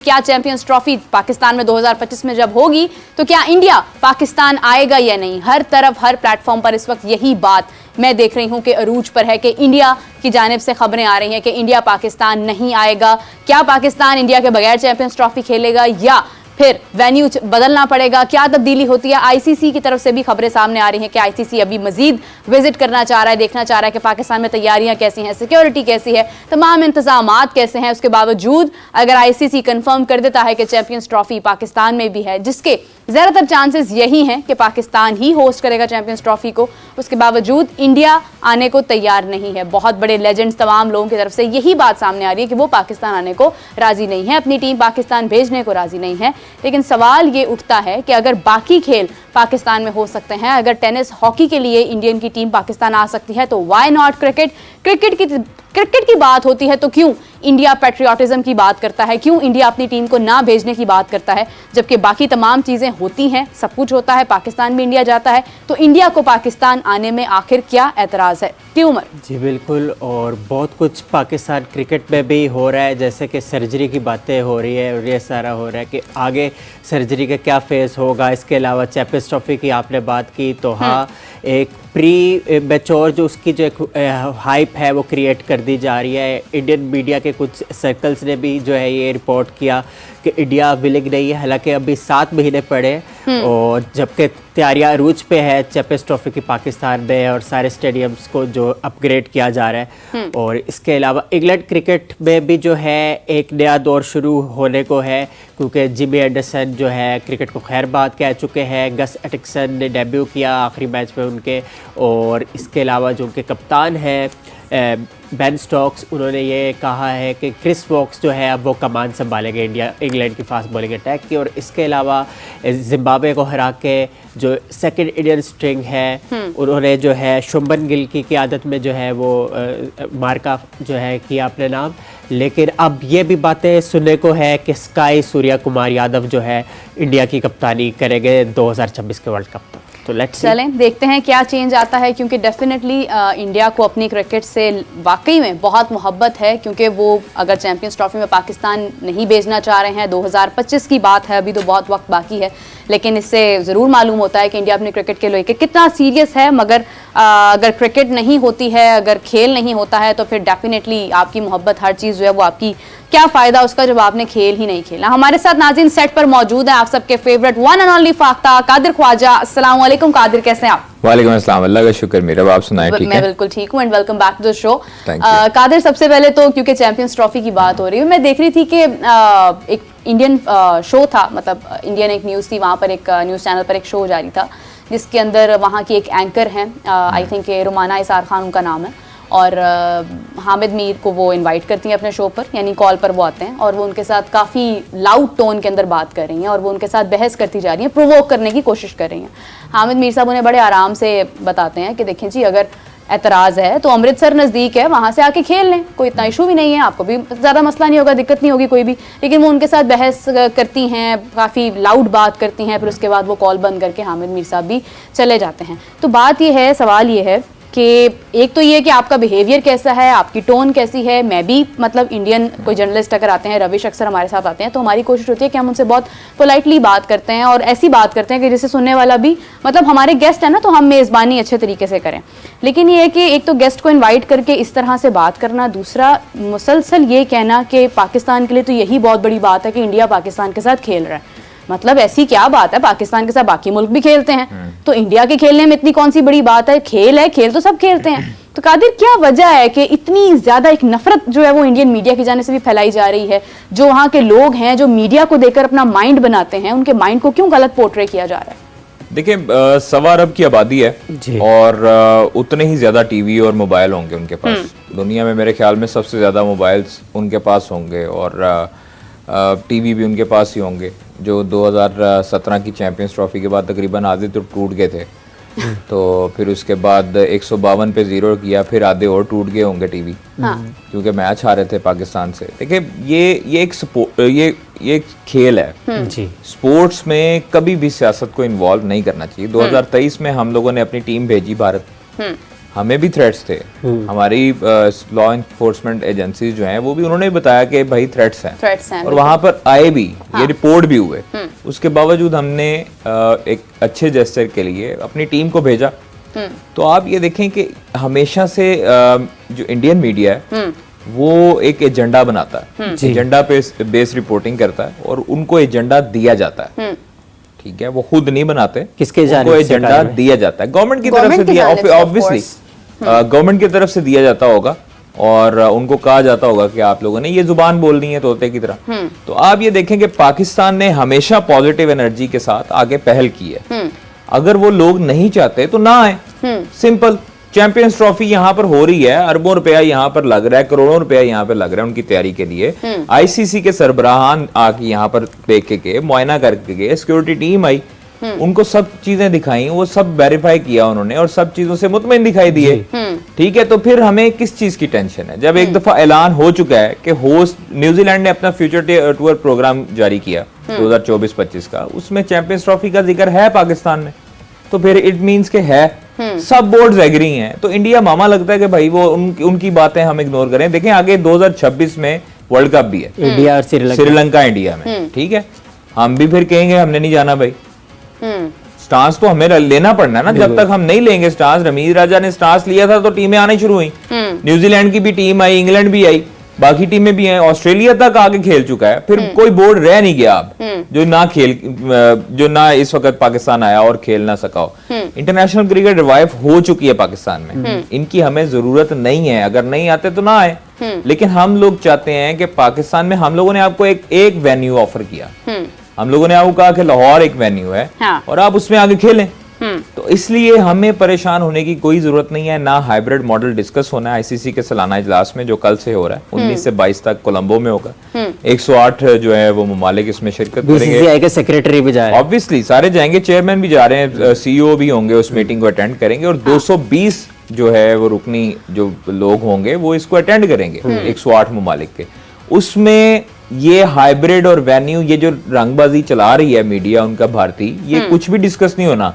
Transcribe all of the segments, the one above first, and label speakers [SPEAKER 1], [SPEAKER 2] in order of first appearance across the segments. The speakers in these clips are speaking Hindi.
[SPEAKER 1] क्या चैंपियंस ट्रॉफी पाकिस्तान में 2025 में जब होगी तो क्या इंडिया पाकिस्तान आएगा या नहीं। हर तरफ हर प्लेटफॉर्म पर इस वक्त यही बात मैं देख रही हूं कि अरूज पर है कि इंडिया की जानिब से खबरें आ रही हैं कि इंडिया पाकिस्तान नहीं आएगा। क्या पाकिस्तान इंडिया के बगैर चैंपियंस ट्रॉफी खेलेगा या फिर वेन्यू बदलना पड़ेगा, क्या तब्दीली होती है। आईसीसी की तरफ से भी खबरें सामने आ रही हैं कि आईसीसी अभी मजीद विजिट करना चाह रहा है, देखना चाह रहा है कि पाकिस्तान में तैयारियां कैसी हैं, सिक्योरिटी कैसी है, तमाम इंतजामात कैसे हैं। उसके बावजूद अगर आईसीसी कंफर्म कर देता है कि चैंपियंस ट्रॉफी पाकिस्तान में भी है, जिसके ज़्यादातर चांसेस यही हैं कि पाकिस्तान ही होस्ट करेगा चैंपियंस ट्रॉफी को, उसके बावजूद इंडिया आने को तैयार नहीं है। बहुत बड़े लेजेंड्स तमाम लोगों की तरफ से यही बात सामने आ रही है कि वो पाकिस्तान आने को राजी नहीं है, अपनी टीम पाकिस्तान भेजने को राजी नहीं है। लेकिन सवाल ये उठता है कि अगर बाकी खेल पाकिस्तान में हो सकते हैं, अगर टेनिस हॉकी के लिए इंडियन की टीम पाकिस्तान आ सकती है तो व्हाई नॉट क्रिकेट की बात होती है तो क्यों इंडिया पैट्रियोटिज्म की बात करता है, क्यों इंडिया अपनी टीम को ना भेजने की बात करता है, जबकि बाकी तमाम चीज़ें होती हैं, सब कुछ होता है, पाकिस्तान भी इंडिया जाता है, तो इंडिया को पाकिस्तान आने में आखिर क्या एतराज़ है। क्यों उमर?
[SPEAKER 2] जी बिल्कुल, और बहुत कुछ पाकिस्तान क्रिकेट में भी हो रहा है, जैसे कि सर्जरी की बातें हो रही है और ये सारा हो रहा है कि आगे सर्जरी का क्या फेज़ होगा। इसके अलावा चैंपियंस ट्रॉफी की आपने बात की तो हाँ, एक प्री मैच्योर जो उसकी जो एक हाइप है वो क्रिएट कर दी जा रही है। इंडियन मीडिया के कुछ सर्कल्स ने भी जो है ये रिपोर्ट किया कि इंडिया विलिंग नहीं है, हालांकि अभी 7 महीने पड़े और जबकि तैयारियां अरूज पे है चैंपियंस ट्रॉफी की पाकिस्तान में और सारे स्टेडियम्स को जो अपग्रेड किया जा रहा है। और इसके अलावा इंग्लैंड क्रिकेट में भी जो है एक नया दौर शुरू होने को है, क्योंकि जिमी एंडरसन जो है क्रिकेट को खैर बात कह चुके हैं। गस एटिक्सन ने डेब्यू किया आखिरी मैच में उनके, और इसके अलावा जो उनके कप्तान हैं बेन स्टोक्स, उन्होंने ये कहा है कि क्रिस वोक्स जो है अब वो कमान संभालेंगे इंग्लैंड की फास्ट बॉलिंग अटैक की। और इसके अलावा जिम्बाब्वे को हरा के जो सेकंड इंडियन स्ट्रिंग है उन्होंने जो है शुभमन गिल की क़यादत में जो है वो मार्का जो है किया अपने नाम। लेकिन अब ये भी बातें सुनने को है कि स्काई सूर्या कुमार यादव जो है इंडिया की कप्तानी करेंगे 2026 के वर्ल्ड कप तक। तो लेट्स
[SPEAKER 1] चलें देखते हैं क्या चेंज आता है, क्योंकि डेफिनेटली इंडिया को अपनी क्रिकेट से वाकई में बहुत मोहब्बत है, क्योंकि वो अगर चैंपियंस ट्रॉफी में पाकिस्तान नहीं भेजना चाह रहे हैं, 2025 की बात है, अभी तो बहुत वक्त बाकी है, लेकिन इससे ज़रूर मालूम होता है कि इंडिया अपने क्रिकेट के लेकर कितना सीरियस है। मगर अगर क्रिकेट नहीं होती है, अगर खेल नहीं होता है, तो फिर डेफिनेटली आपकी मोहब्बत हर चीज़ जो है वो आपकी क्या फ़ायदा उसका जब आपने खेल ही नहीं खेला। हमारे साथ नाज़रीन सेट पर मौजूद है आप सबके favourite one and only Fakhta Kadir Khwaja. अस्सलाम वालेकुम कादिर, कैसे हैं आप?
[SPEAKER 3] वालेकुम अस्सलाम, अल्लाह का शुक्र, मेरा आप सुनाएं। ठीक है,
[SPEAKER 1] मैं बिल्कुल ठीक हूँ and welcome back to the show. Qadir, सबसे पहले तो क्योंकि चैंपियंस ट्रॉफी की बात हो रही है, मैं देख रही थी कि एक इंडियन शो था, मतलब इंडियन एक न्यूज़ थी, वहाँ पर एक न्यूज़ चैनल पर एक शो जारी था जिसके अंदर वहाँ की एक एंकर हैं, आई थिंक रुमाना इसार खान उनका नाम है, और हामिद मीर को वो इनवाइट करती हैं अपने शो पर, यानी कॉल पर वो आते हैं और वो उनके साथ काफ़ी लाउड टोन के अंदर बात कर रही हैं और वो उनके साथ बहस करती जा रही हैं, प्रोवोक करने की कोशिश कर रही हैं। हामिद मीर साहब उन्हें बड़े आराम से बताते हैं कि देखें जी, अगर एतराज़ है तो अमृतसर नज़दीक है, वहाँ से आके खेल लें, कोई इतना इशू भी नहीं है, आपको भी ज़्यादा मसला नहीं होगा, दिक्कत नहीं होगी कोई भी। लेकिन वो उनके साथ बहस करती हैं, काफ़ी लाउड बात करती हैं, फिर उसके बाद वो कॉल बंद करके हामिद मीर साहब भी चले जाते हैं। तो बात ये है, सवाल ये है कि एक तो ये कि आपका बिहेवियर कैसा है, आपकी टोन कैसी है। मैं भी मतलब इंडियन कोई जर्नलिस्ट अगर आते हैं, रविश अक्सर हमारे साथ आते हैं, तो हमारी कोशिश होती है कि हम उनसे बहुत पोलाइटली बात करते हैं और ऐसी बात करते हैं कि जिससे सुनने वाला भी, मतलब हमारे गेस्ट है ना, तो हम मेज़बानी अच्छे तरीके से करें। लेकिन ये है कि एक तो गेस्ट को इन्वाइट करके इस तरह से बात करना, दूसरा मुसलसल ये कहना कि पाकिस्तान के लिए तो यही बहुत बड़ी बात है कि इंडिया पाकिस्तान के साथ खेल रहा है। मतलब ऐसी क्या बात है, पाकिस्तान के साथ बाकी मुल्क भी खेलते हैं, तो इंडिया के खेलने में इतनी कौन सी बड़ी बात है, खेल है, खेल तो सब खेलते हैं। तो कादिर, क्या वजह है कि इतनी ज़्यादा एक नफरत जो है वो इंडियन मीडिया की जाने से भी फैलाई जा रही है? जो वहाँ के लोग हैं, जो मीडिया को देखकर अपना माइंड बनाते हैं, उनके माइंड को क्यों गलत पोर्ट्रे किया जा रहा है?
[SPEAKER 3] देखिए, 1.25 अरब की आबादी है और उतने ही ज्यादा टीवी और मोबाइल होंगे उनके पास। दुनिया में मेरे ख्याल में सबसे ज्यादा मोबाइल्स उनके पास होंगे और टीवी भी उनके पास ही होंगे। जो 2017 की चैंपियंस ट्रॉफी के बाद तकरीबन आधे तो टूट गए थे, तो फिर उसके बाद 152 पे 0 किया, फिर आधे और टूट गए होंगे टीवी, क्योंकि मैच हारे थे पाकिस्तान से। देखिए, ये एक खेल है जी। स्पोर्ट्स में कभी भी सियासत को इन्वॉल्व नहीं करना चाहिए। 2023 में हम लोगों ने अपनी टीम भेजी भारत, हमें भी थ्रेट्स थे, हमारी लॉ इन्फोर्समेंट एजेंसीज जो हैं वो भी उन्होंने बताया कि भाई थ्रेट्स हैं और वहां पर आए भी, ये रिपोर्ट भी हुए। उसके बावजूद हमने एक अच्छे जेस्चर के लिए अपनी टीम को भेजा। तो आप ये देखें कि हमेशा से जो इंडियन मीडिया है वो एक एजेंडा बनाता है, एजेंडा पे बेस रिपोर्टिंग करता है और उनको एजेंडा दिया जाता है। ठीक है, वो खुद नहीं बनाते,
[SPEAKER 2] किसके
[SPEAKER 3] उनको एजेंडा दिया जाता है, गवर्नमेंट की तरफ से दिया, ऑब्वियसली गवर्नमेंट की तरफ से दिया जाता होगा और उनको कहा जाता होगा कि आप लोगों ने ये जुबान बोलनी है तोते की तरह। तो आप ये देखें कि पाकिस्तान ने हमेशा पॉजिटिव एनर्जी के साथ आगे पहल की है। अगर वो लोग नहीं चाहते तो ना आए, सिंपल। चैंपियंस ट्रॉफी यहाँ पर हो रही है, अरबों रुपया यहाँ पर लग रहा है, करोड़ों रुपया यहाँ पर लग रहा है उनकी तैयारी के लिए। आईसीसी के सरबराहान आके यहाँ पर देख के मुआयना करके गए, सिक्योरिटी टीम आई, उनको सब चीजें दिखाई, वो सब वेरीफाई किया उन्होंने और सब चीजों से मुतमईन दिखाई दिए। ठीक है, तो फिर हमें किस चीज की टेंशन है? जब एक दफा ऐलान हो चुका है कि होस्ट न्यूजीलैंड ने अपना फ्यूचर टूर प्रोग्राम जारी किया 2024-25 का, उसमें चैंपियंस ट्रॉफी का जिक्र है पाकिस्तान में, तो फिर इट मीन्स के है सब बोर्ड्स एग्री हैं। तो इंडिया मामा लगता है कि भाई वो उनकी बातें हम इग्नोर करें। देखें आगे 2026 में वर्ल्ड कप भी है,
[SPEAKER 2] इंडिया और
[SPEAKER 3] श्रीलंका इंडिया में। ठीक है, हम भी फिर कहेंगे हमने नहीं जाना भाई। स्टांस तो हमें लेना पड़ना है ना, जब तक हम नहीं लेंगे स्टांस। रमीज राजा ने स्टांस लिया था तो टीमें आनी शुरू हुई, न्यूजीलैंड की भी टीम आई, इंग्लैंड भी आई, बाकी टीमें भी हैं, ऑस्ट्रेलिया तक आगे खेल चुका है। फिर कोई बोर्ड रह नहीं गया अब जो ना इस वक्त पाकिस्तान आया और खेल ना सका हो। इंटरनेशनल क्रिकेट रिवाइव हो चुकी है पाकिस्तान में, इनकी हमें जरूरत नहीं है, अगर नहीं आते तो ना आए। लेकिन हम लोग चाहते हैं कि पाकिस्तान में, हम लोगों ने आपको एक वेन्यू ऑफर किया, हम लोगों ने आपको कहा कि लाहौर एक वेन्यू है और आप उसमें आगे खेलें। तो इसलिए हमें परेशान होने की कोई जरूरत नहीं है। ना हाइब्रिड मॉडल डिस्कस होना है आईसीसी के सालाना इजलास में जो कल से हो रहा है, 19 से 22 तक कोलंबो में होगा। 108 जो है वो ममालिक इसमें शिरकत करेंगे,
[SPEAKER 2] बीसीसीआई के सेक्रेटरी भी जा रहे हैं,
[SPEAKER 3] ऑब्वियसली सारे जाएंगे, चेयरमैन भी जा रहे हैं, सीईओ भी होंगे, उस मीटिंग को अटेंड करेंगे और 220 जो है वो रुकनी जो लोग होंगे वो इसको अटेंड करेंगे 108 ममालिक के। उसमें ये हाइब्रिड और वेन्यू, ये जो रंगबाजी चला रही है मीडिया उनका भारतीय, ये कुछ भी डिस्कस नहीं होना।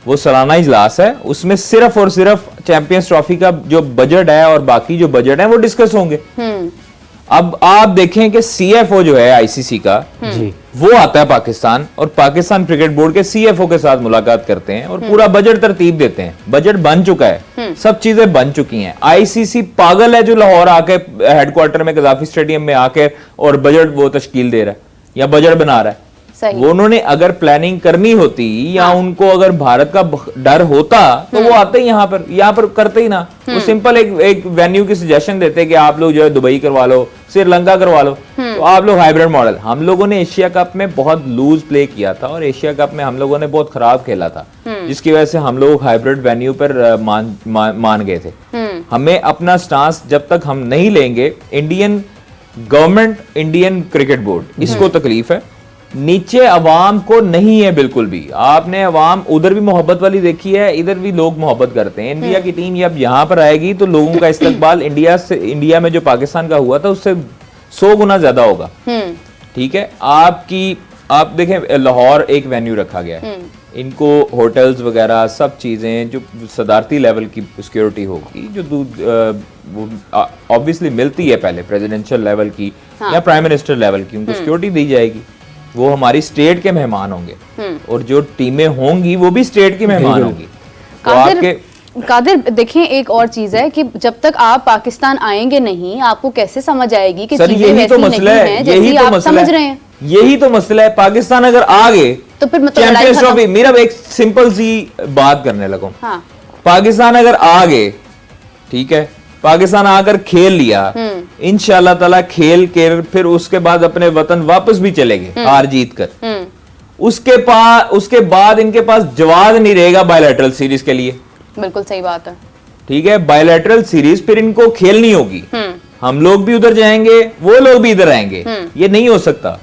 [SPEAKER 3] वो सालाना इजलास है, उसमें सिर्फ और सिर्फ चैंपियंस ट्रॉफी का जो बजट है और बाकी जो बजट है वो डिस्कस होंगे। अब आप देखें कि सीएफओ जो है आईसीसी का वो आता है पाकिस्तान और पाकिस्तान क्रिकेट बोर्ड के सीएफओ के साथ मुलाकात करते हैं और पूरा बजट तरतीब देते हैं। बजट बन चुका है, सब चीजें बन चुकी हैं। आईसीसी पागल है जो लाहौर आके हेडक्वार्टर में कजाफी स्टेडियम में आके और बजट वो तश्कील दे रहा है या बजट बना रहा है। वो उन्होंने अगर प्लानिंग करनी होती या उनको अगर भारत का डर होता तो वो आते ही यहाँ पर करते ही ना। वो सिंपल एक वेन्यू की सजेशन देते कि आप लोग जो है दुबई करवा लो, श्रीलंका करवा लो, तो आप लोग हाइब्रिड मॉडल। हम लोगों ने एशिया कप में बहुत लूज प्ले किया था और एशिया कप में हम लोगों ने बहुत खराब खेला था, जिसकी वजह से हम लोग हाइब्रिड वेन्यू पर मान गए थे। हमें अपना स्टांस जब तक हम नहीं लेंगे, Indian government, Indian cricket board, इसको तकलीफ है, नीचे अवाम को नहीं है बिल्कुल भी। आपने अवाम उधर भी मोहब्बत वाली देखी है, इधर भी लोग मोहब्बत करते हैं। इंडिया की टीम अब यहाँ पर आएगी तो लोगों का इस्तकबाल इंडिया में जो पाकिस्तान का हुआ था उससे 100 गुना ज्यादा होगा। ठीक है, आप देखें लाहौर एक वेन्यू रखा गया है, इनको होटल्स वगैरह सब चीजें जो सदारती लेवल की सिक्योरिटी होगी, जो ऑब्वियसली मिलती है पहले प्रेसिडेंशियल लेवल की या प्राइम मिनिस्टर लेवल की, उनको सिक्योरिटी दी जाएगी। वो हमारी स्टेट के मेहमान होंगे और जो टीमें होंगी वो भी स्टेट की मेहमान होंगी। तो
[SPEAKER 1] कादिर देखें, एक और चीज है कि जब तक आप पाकिस्तान आएंगे नहीं, आपको कैसे समझ आएगी कि चीजें वैसी नहीं हैं जैसी आप समझ रहे हैं।
[SPEAKER 3] यही तो मसला है। पाकिस्तान अगर आ गए
[SPEAKER 1] तो फिर
[SPEAKER 3] चैंपियंस ट्रॉफी, मेरा एक सिंपल सी बात करने लगूं, पाकिस्तान अगर आ गए, ठीक है, पाकिस्तान आकर खेल लिया, इंशाल्लाह ताला खेल के फिर उसके बाद अपने वतन वापस भी चलेंगे हार जीत कर। उसके बाद इनके पास जवाब नहीं रहेगा बायलैटरल सीरीज के लिए।
[SPEAKER 1] बिल्कुल सही बात है।
[SPEAKER 3] ठीक है, बायलैटरल सीरीज फिर इनको खेलनी होगी। हम लोग भी उधर जाएंगे, वो लोग भी इधर आएंगे, ये नहीं हो सकता।